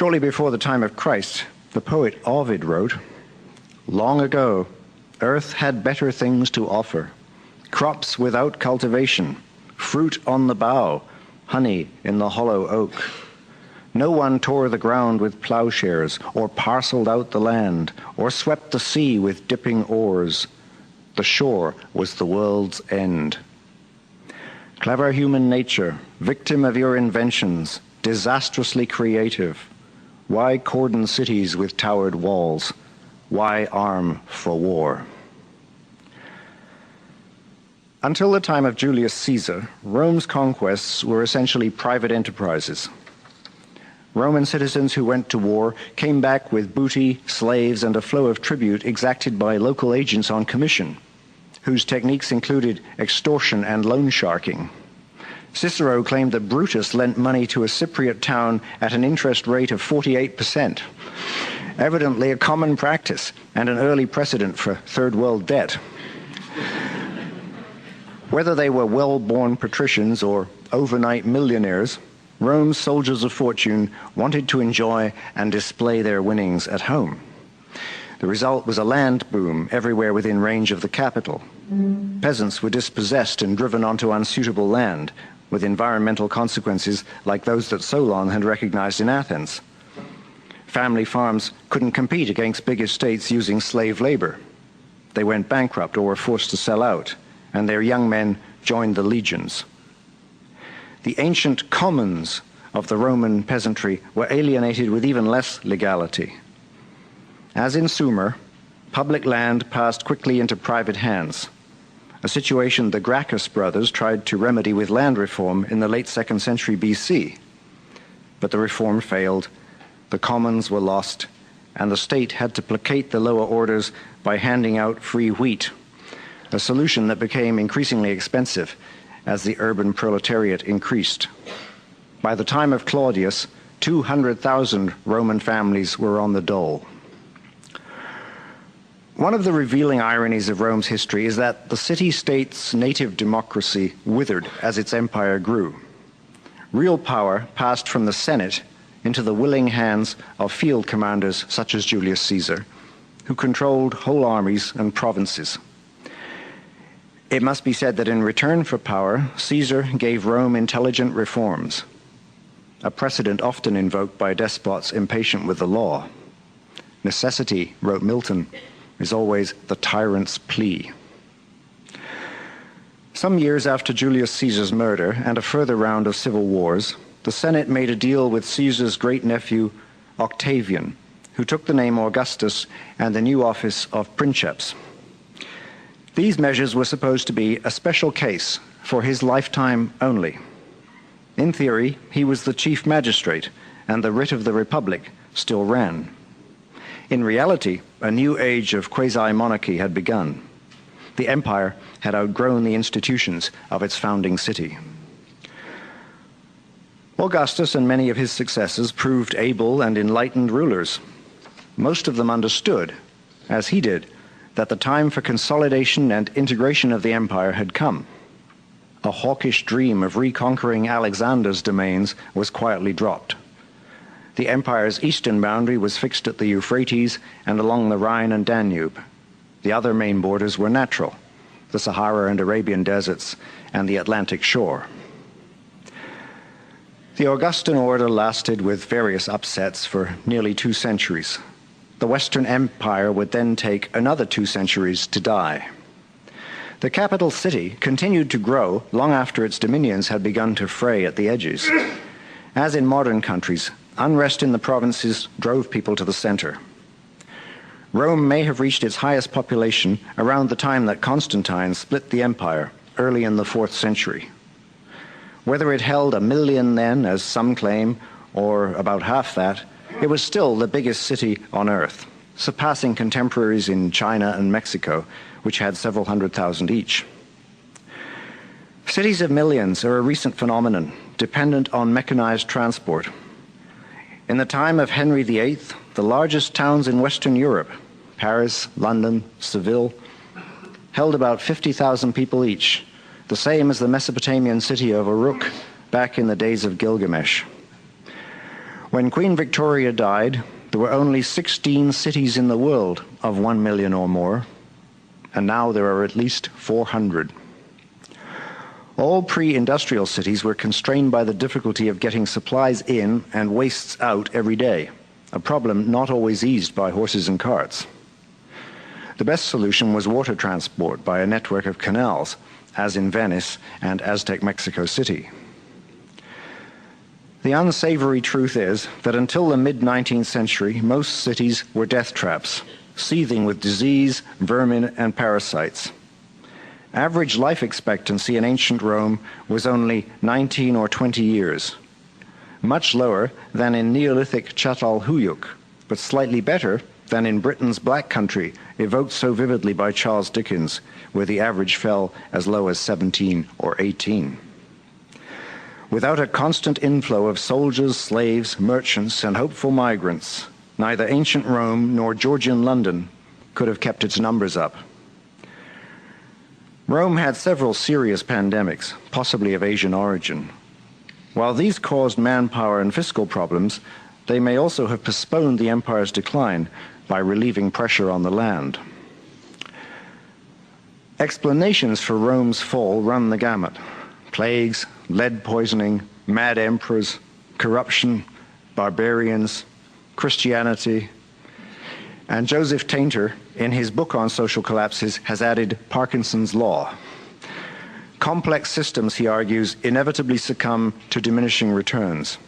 Shortly before the time of Christ, the poet Ovid wrote, "Long ago, earth had better things to offer, crops without cultivation, fruit on the bough, honey in the hollow oak. No one tore the ground with plowshares, or parceled out the land, or swept the sea with dipping oars. The shore was the world's end." Clever human nature, victim of your inventions, disastrously creative, why cordon cities with towered walls? Why arm for war? Until the time of Julius Caesar, Rome's conquests were essentially private enterprises. Roman citizens who went to war came back with booty, slaves, and a flow of tribute exacted by local agents on commission, whose techniques included extortion and loan sharking. Cicero claimed that Brutus lent money to a Cypriot town at an interest rate of 48%, evidently a common practice and an early precedent for third world debt. Whether they were well-born patricians or overnight millionaires, Rome's soldiers of fortune wanted to enjoy and display their winnings at home. The result was a land boom everywhere within range of the capital. Peasants were dispossessed and driven onto unsuitable land, with environmental consequences like those that Solon had recognized in Athens. Family farms couldn't compete against big estates using slave labor. They went bankrupt or were forced to sell out, and their young men joined the legions. The ancient commons of the Roman peasantry were alienated with even less legality. As in Sumer, public land passed quickly into private hands, a situation the Gracchus brothers tried to remedy with land reform in the late 2nd century BC. But the reform failed, the commons were lost, and the state had to placate the lower orders by handing out free wheat, a solution that became increasingly expensive as the urban proletariat increased. By the time of Claudius, 200,000 Roman families were on the dole. One of the revealing ironies of Rome's history is that the city-state's native democracy withered as its empire grew. Real power passed from the Senate into the willing hands of field commanders such as Julius Caesar, who controlled whole armies and provinces. It must be said that in return for power, Caesar gave Rome intelligent reforms, a precedent often invoked by despots impatient with the law. Necessity, wrote Milton, is always the tyrant's plea. Some years after Julius Caesar's murder and a further round of civil wars, the Senate made a deal with Caesar's great-nephew Octavian, who took the name Augustus and the new office of princeps. These measures were supposed to be a special case for his lifetime only. In theory, he was the chief magistrate, and the writ of the Republic still ran. In reality, a new age of quasi-monarchy had begun. The empire had outgrown the institutions of its founding city. Augustus and many of his successors proved able and enlightened rulers. Most of them understood, as he did, that the time for consolidation and integration of the empire had come. A hawkish dream of reconquering Alexander's domains was quietly dropped. The empire's eastern boundary was fixed at the Euphrates and along the Rhine and Danube. The other main borders were natural, the Sahara and Arabian deserts and the Atlantic shore. The Augustan order lasted with various upsets for nearly 2 centuries. The Western Empire would then take another 2 centuries to die. The capital city continued to grow long after its dominions had begun to fray at the edges. As in modern countries, unrest in the provinces drove people to the center. Rome may have reached its highest population around the time that Constantine split the empire, early in the 4th century. Whether it held 1 million then, as some claim, or about half that, it was still the biggest city on earth, surpassing contemporaries in China and Mexico, which had several 100,000 each. Cities of millions are a recent phenomenon, dependent on mechanized transport. In the time of Henry VIII, the largest towns in Western Europe, Paris, London, Seville, held about 50,000 people each, the same as the Mesopotamian city of Uruk back in the days of Gilgamesh. When Queen Victoria died, there were only 16 cities in the world of 1 million or more, and now there are at least 400. All pre-industrial cities were constrained by the difficulty of getting supplies in and wastes out every day, a problem not always eased by horses and carts. The best solution was water transport by a network of canals, as in Venice and Aztec Mexico City. The unsavory truth is that until the mid-19th century, most cities were death traps, seething with disease, vermin, and parasites. Average life expectancy in ancient Rome was only 19 or 20 years, much lower than in Neolithic Çatalhöyük, but slightly better than in Britain's Black Country, evoked so vividly by Charles Dickens, where the average fell as low as 17 or 18. Without a constant inflow of soldiers, slaves, merchants, and hopeful migrants, neither ancient Rome nor Georgian London could have kept its numbers up. Rome had several serious pandemics, possibly of Asian origin. While these caused manpower and fiscal problems, they may also have postponed the empire's decline by relieving pressure on the land. Explanations for Rome's fall run the gamut: plagues, lead poisoning, mad emperors, corruption, barbarians, Christianity. And Joseph Tainter, in his book on social collapses, has added Parkinson's law. Complex systems, he argues, inevitably succumb to diminishing returns.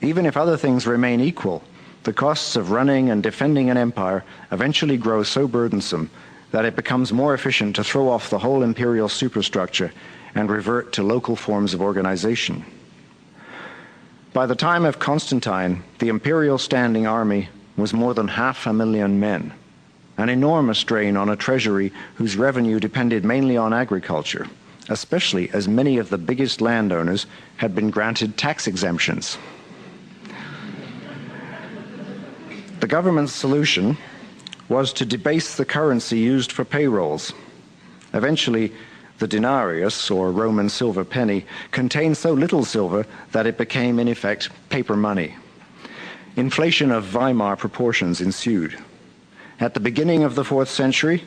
Even if other things remain equal, the costs of running and defending an empire eventually grow so burdensome that it becomes more efficient to throw off the whole imperial superstructure and revert to local forms of organization. By the time of Constantine, the imperial standing army was more than 500,000 men, an enormous drain on a treasury whose revenue depended mainly on agriculture, especially as many of the biggest landowners had been granted tax exemptions. The government's solution was to debase the currency used for payrolls. Eventually, the denarius, or Roman silver penny, contained so little silver that it became, in effect, paper money. Inflation of Weimar proportions ensued. At the beginning of the 4th century,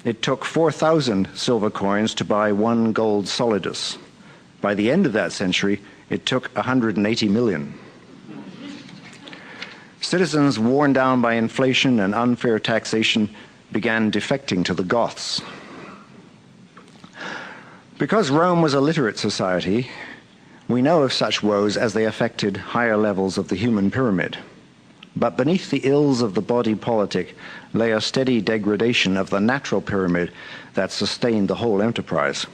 it took 4,000 silver coins to buy 1 gold solidus. By the end of that century, it took 180 million. Citizens worn down by inflation and unfair taxation began defecting to the Goths. Because Rome was a literate society, we know of such woes as they affected higher levels of the human pyramid. But beneath the ills of the body politic lay a steady degradation of the natural pyramid that sustained the whole enterprise.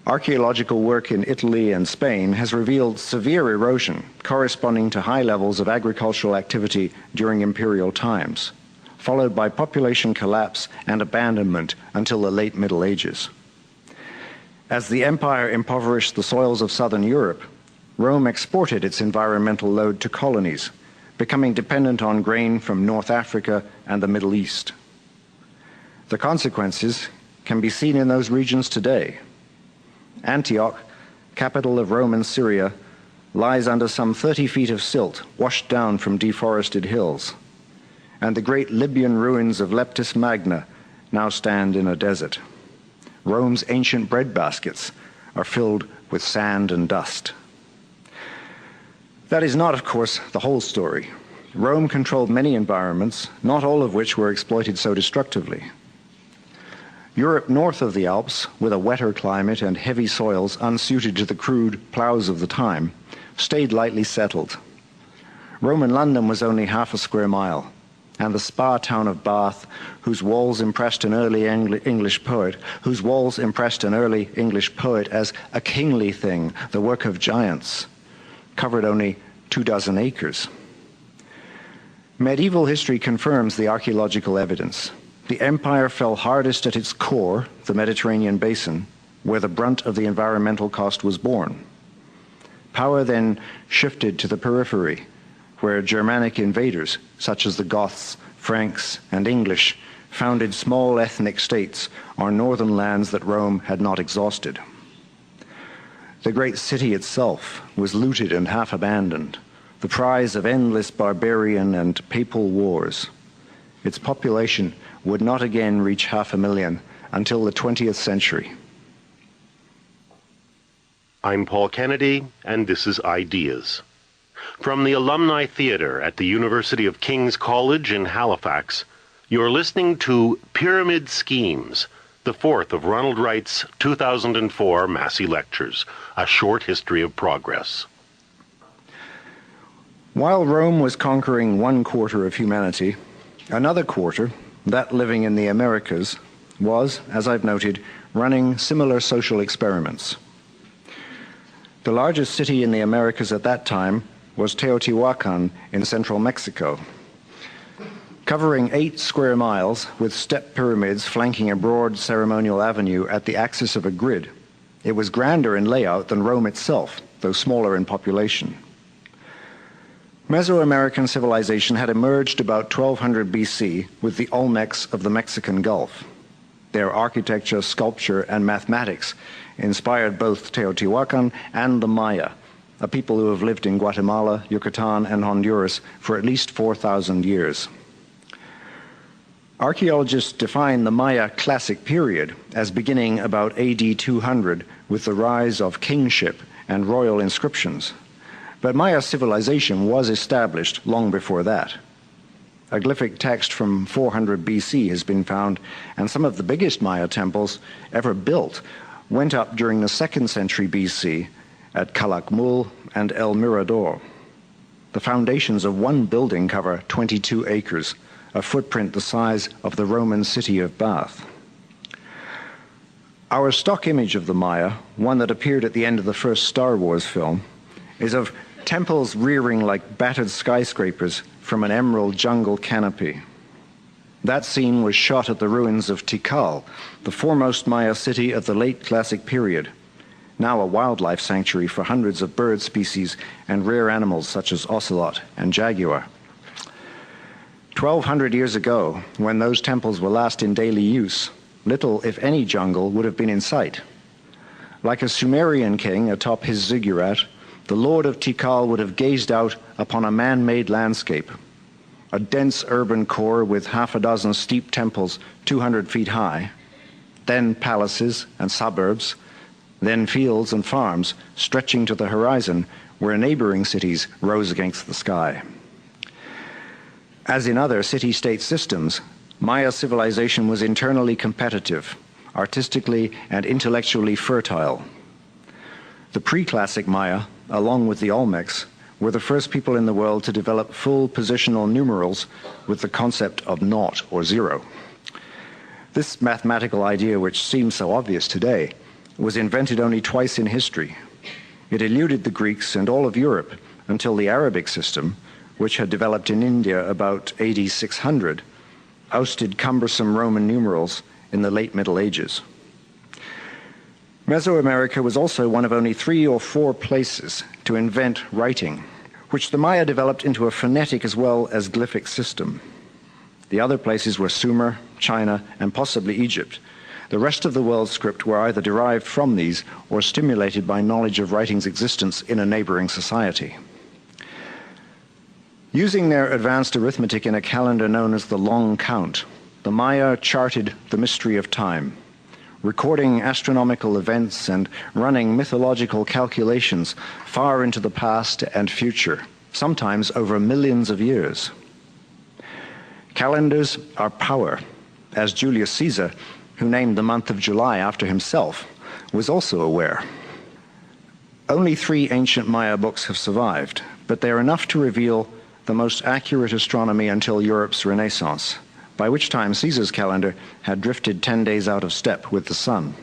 Archaeological work in Italy and Spain has revealed severe erosion corresponding to high levels of agricultural activity during imperial times, followed by population collapse and abandonment until the late Middle Ages. As the empire impoverished the soils of southern Europe, Rome exported its environmental load to colonies, becoming dependent on grain from North Africa and the Middle East. The consequences can be seen in those regions today. Antioch, capital of Roman Syria, lies under some 30 feet of silt washed down from deforested hills, and the great Libyan ruins of Leptis Magna now stand in a desert. Rome's ancient bread baskets are filled with sand and dust. That is not, of course, the whole story. Rome controlled many environments, not all of which were exploited so destructively. Europe north of the Alps, with a wetter climate and heavy soils unsuited to the crude plows of the time, stayed lightly settled. Roman London was only half a square mile, and the spa town of Bath, whose walls impressed an early English poet as a kingly thing, the work of giants, covered only 24 acres. Medieval history confirms the archaeological evidence. The empire fell hardest at its core, the Mediterranean basin, where the brunt of the environmental cost was borne. Power then shifted to the periphery, where Germanic invaders, such as the Goths, Franks, and English, founded small ethnic states on northern lands that Rome had not exhausted. The great city itself was looted and half abandoned. The the prize of endless barbarian and papal wars. Its population would not again reach 500,000 until the 20th century. I'm Paul Kennedy, and this is Ideas. From the Alumni Theater at the University of King's College in Halifax, you're listening to Pyramid Schemes, the fourth of Ronald Wright's 2004 Massey Lectures, A Short History of Progress. While Rome was conquering 1/4 of humanity, another quarter, that living in the Americas, was, as I've noted, running similar social experiments. The largest city in the Americas at that time was Teotihuacan in central Mexico. Covering 8 square miles with step pyramids flanking a broad ceremonial avenue at the axis of a grid, it was grander in layout than Rome itself, though smaller in population. Mesoamerican civilization had emerged about 1200 BC with the Olmecs of the Mexican Gulf. Their architecture, sculpture, and mathematics inspired both Teotihuacan and the Maya, a people who have lived in Guatemala, Yucatan, and Honduras for at least 4,000 years. Archaeologists define the Maya classic period as beginning about AD 200 with the rise of kingship and royal inscriptions. But Maya civilization was established long before that. A glyphic text from 400 BC has been found, and some of the biggest Maya temples ever built went up during the 2nd century BC at Calakmul and El Mirador. The foundations of one building cover 22 acres, a footprint the size of the Roman city of Bath. Our stock image of the Maya, one that appeared at the end of the first Star Wars film, is of temples rearing like battered skyscrapers from an emerald jungle canopy. That scene was shot at the ruins of Tikal, the foremost Maya city of the late Classic period, now a wildlife sanctuary for hundreds of bird species and rare animals such as ocelot and jaguar. 1,200 years ago, when those temples were last in daily use, little, if any, jungle would have been in sight. Like a Sumerian king atop his ziggurat, the Lord of Tikal would have gazed out upon a man-made landscape, a dense urban core with 6 steep temples 200 feet high, then palaces and suburbs, then fields and farms stretching to the horizon where neighboring cities rose against the sky. As in other city-state systems, Maya civilization was internally competitive, artistically and intellectually fertile. The pre-classic Maya, along with the Olmecs, were the first people in the world to develop full positional numerals with the concept of naught or zero. This mathematical idea, which seems so obvious today, was invented only twice in history. It eluded the Greeks and all of Europe until the Arabic system, which had developed in India about AD 600, ousted cumbersome Roman numerals in the late Middle Ages. Mesoamerica was also one of only 3 or 4 places to invent writing, which the Maya developed into a phonetic as well as glyphic system. The other places were Sumer, China, and possibly Egypt. The rest of the world's script were either derived from these or stimulated by knowledge of writing's existence in a neighboring society. Using their advanced arithmetic in a calendar known as the Long Count, the Maya charted the mystery of time, recording astronomical events and running mythological calculations far into the past and future, sometimes over millions of years. Calendars are power, as Julius Caesar, who named the month of July after himself, was also aware. Only 3 ancient Maya books have survived, but they are enough to reveal the most accurate astronomy until Europe's Renaissance, by which time Caesar's calendar had drifted 10 days out of step with the sun.